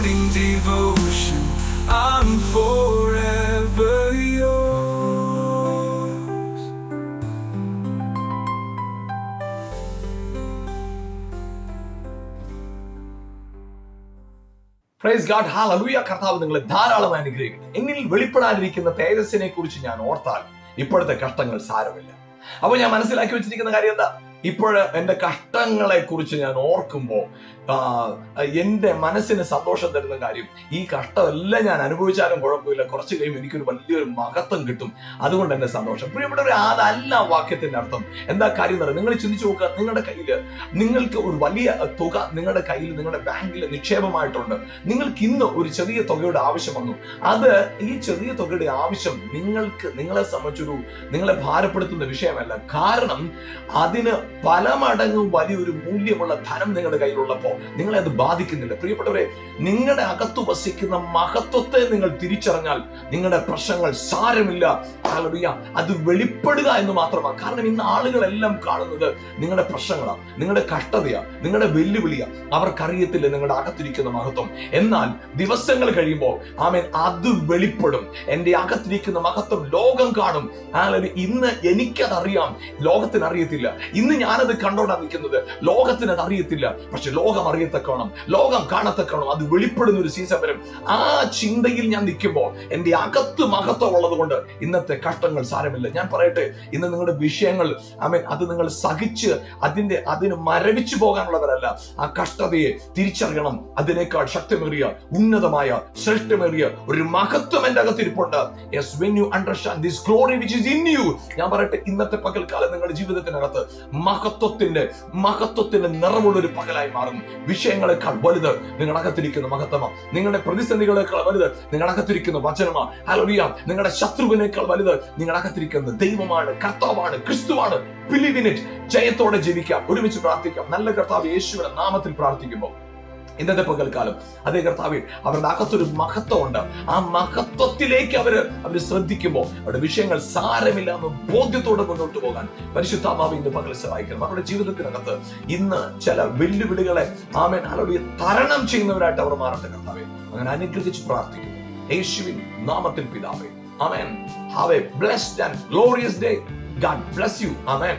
morning devotion. I'm forever yours. Praise God, hallelujah. കർത്താവ് നിങ്ങളെ ധാരാളമായി അനുഗ്രഹിക്കട്ടെ. എന്നിൽ വെളിപ്പെടാനിരിക്കുന്ന തേജസ്സിനെ കുറിച്ച് ഞാൻ ഓർത്താൽ ഇപ്പോഴത്തെ കഷ്ടങ്ങൾ സാരമില്ല. അപ്പൊ ഞാൻ മനസ്സിലാക്കി വെച്ചിരിക്കുന്ന കാര്യം എന്താ? എന്റെ കഷ്ടങ്ങളെ കുറിച്ച് ഞാൻ ഓർക്കുമ്പോൾ എന്റെ മനസ്സിന് സന്തോഷം തരുന്ന കാര്യം, ഈ കഷ്ടമെല്ലാം ഞാൻ അനുഭവിച്ചാലും കുഴപ്പമില്ല, കുറച്ച് കഴിയുമ്പോൾ എനിക്കൊരു വലിയൊരു മഹത്വം കിട്ടും, അതുകൊണ്ട് എന്റെ സന്തോഷം. പ്രിയപ്പെട്ടവരെ, അതല്ല വാക്യത്തിന്റെ അർത്ഥം. എന്താ കാര്യം എന്ന് പറയുന്നത്? നിങ്ങൾ ചിന്തിച്ചു നോക്കുക. നിങ്ങളുടെ കയ്യിൽ നിങ്ങൾക്ക് ഒരു വലിയ തുക നിങ്ങളുടെ കയ്യിൽ നിങ്ങളുടെ ബാങ്കിൽ നിക്ഷേപമായിട്ടുണ്ട്. നിങ്ങൾക്ക് ഇന്ന് ഒരു ചെറിയ തുകയുടെ ആവശ്യം വന്നു. അത് ഈ ചെറിയ തുകയുടെ ആവശ്യം നിങ്ങളെ സംബന്ധിച്ചൊരു നിങ്ങളെ ഭാരപ്പെടുത്തുന്ന വിഷയമല്ല. കാരണം അതിന് പല മടങ്ങ് വലിയൊരു മൂല്യമുള്ള ധനം നിങ്ങളുടെ കയ്യിലുള്ളപ്പോൾ നിങ്ങളെ അത് ബാധിക്കുന്നില്ല. പ്രിയപ്പെട്ടവരെ, നിങ്ങളുടെ അകത്ത് വസിക്കുന്ന മഹത്വത്തെ നിങ്ങൾ തിരിച്ചറിഞ്ഞാൽ നിങ്ങളുടെ പ്രശ്നങ്ങൾ സാരമില്ല. ഹല്ലേലൂയ. അത് വെളിപ്പെടുക എന്ന് മാത്രമാണ്. കാരണം ഇന്ന് ആളുകളെല്ലാം കാണുന്നത് നിങ്ങളുടെ പ്രശ്നങ്ങളാണ്, നിങ്ങളുടെ കഷ്ടതയാണ്, നിങ്ങളുടെ വെല്ലുവിളിയാ. അവർക്കറിയത്തില്ല നിങ്ങളുടെ അകത്തിരിക്കുന്ന മഹത്വം. എന്നാൽ ദിവസങ്ങൾ കഴിയുമ്പോൾ ആമേൻ, അത് വെളിപ്പെടും. എന്റെ അകത്തിരിക്കുന്ന മഹത്വം ലോകം കാണും. ഇന്ന് എനിക്കതറിയാം, ലോകത്തിന് അറിയത്തില്ല. ഇന്ന് ഞാനത് കണ്ടോണ്ടാ നിൽക്കുന്നത്. ലോകത്തിന് അത് അറിയത്തില്ല. പക്ഷെ ലോകം അറിയത്തക്കോണം, ലോകം കാണത്തക്കോണം അത് വെളിപ്പെടുന്ന ഒരു സീസൺ വരും. ആ ചിന്തയിൽ ഞാൻ നിൽക്കുമ്പോൾ എന്റെ അകത്ത് മഹത്വം ഉള്ളത് കൊണ്ട് ഇന്നത്തെ കഷ്ടങ്ങൾ സാരമില്ല. ഞാൻ പറയട്ടെ, ഇന്ന് നിങ്ങളുടെ വിഷയങ്ങൾ ആമേൻ, അത് നിങ്ങൾ സഹിച്ച് അതിന് മരവിച്ചു പോകാനുള്ളവരല്ല. ആ കഷ്ടതയെ തിരിച്ചറിയണം. അതിനേക്കാൾ ശക്തമേറിയ, ഉന്നതമായ, ശ്രേഷ്ഠമേറിയ ഒരു മഹത്വം എന്റെ അകത്തിരിപ്പുണ്ട്. Yes, when you understand this glory which is in you. ഞാൻ പറയട്ടെ, ഇന്നത്തെ പകൽക്കാലം നിങ്ങളുടെ ജീവിതത്തിനകത്ത് മഹത്വത്തിന്റെ നിറവുള്ള ഒരു പകലായി മാറും. വിഷയങ്ങളെക്കാൾ വലുത് നിങ്ങളുടെ അകത്തിരിക്കുന്ന മഹത്വമാണ്. നിങ്ങളുടെ പ്രതിസന്ധികളെക്കാൾ വലുത് നിങ്ങളുടെ അകത്തിരിക്കുന്ന വചനമാണ്. ഹല്ലേലൂയ. നിങ്ങളുടെ ശത്രുവിനേക്കാൾ വലുത് നിങ്ങളുടെ അകത്തിരിക്കുന്ന ദൈവമാണ്, കർത്താവാണ്, ക്രിസ്തുവാണ്. Believe in it. ജയത്തോടെ ജീവിക്കാം. ഒരുമിച്ച് പ്രാർത്ഥിക്കാം. നല്ല കർത്താവ് യേശുവിന്റെ നാമത്തിൽ പ്രാർത്ഥിക്കുമ്പോൾ ഇന്നത്തെ പകൽക്കാലം അതേ കർത്താവേ, അവരുടെ അകത്തൊരു മഹത്വമുണ്ട്. ആ മഹത്വത്തിലേക്ക് അവര് ശ്രദ്ധിക്കുമ്പോൾ അവരുടെ വിഷയങ്ങൾ സാരമില്ല എന്ന് ബോധ്യത്തോടെ മുന്നോട്ട് പോകാൻ പരിശുദ്ധാത്മാവ് ഇന്ന് പകൽ സഹായിക്കണം. അവരുടെ ജീവിതത്തിനകത്ത് ഇന്ന് ചില വെല്ലുവിളികളെ ആമേൻ ഹല്ലേലൂയ തരണം ചെയ്യുന്നവരായിട്ട് അവർ മാറട്ടെ കർത്താവേ. അങ്ങനെ അനുഗ്രഹിച്ച് പ്രാർത്ഥിക്കുന്നു യേശുവിൻ നാമത്തിൽ പിതാവേ. ആമേൻ. Have a blessed and glorious day. God bless you. Amen.